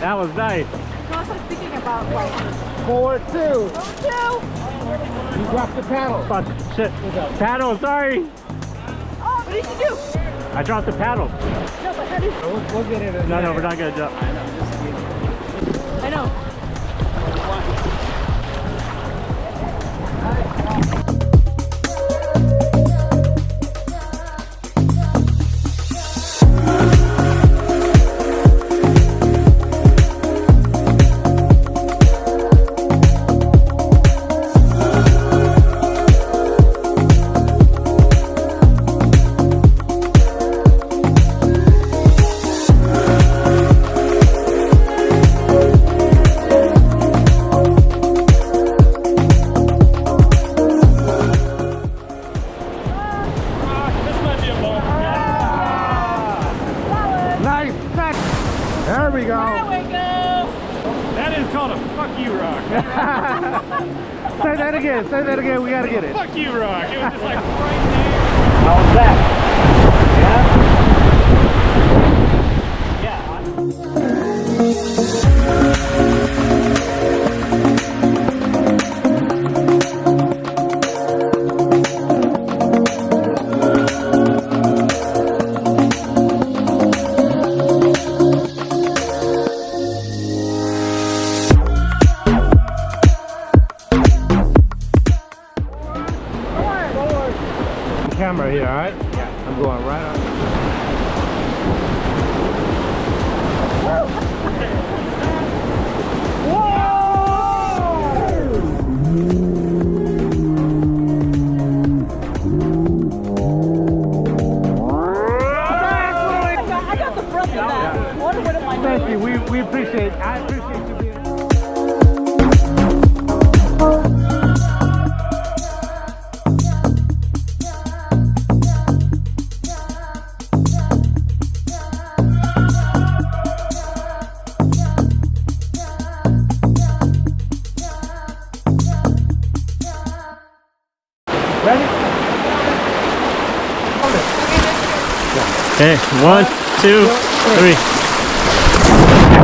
That was nice. So I was thinking about like 4-2. 2. You dropped the paddle. Fuck, shit. Paddle, sorry. Oh, what did you do? I dropped the paddle. No, but how did We'll get it in No, there. we're not gonna jump. I know. There we go. There we go. That is called a fuck you rock. Say that again. Say that again. We gotta get it. Fuck you rock. It was just like right there. How was that? Yeah? Camera here, all right? Yeah. I'm going right on. I got the front of that. What am I Thank doing? you. We appreciate. I appreciate you being. Ready? Okay, 1, 2, 3.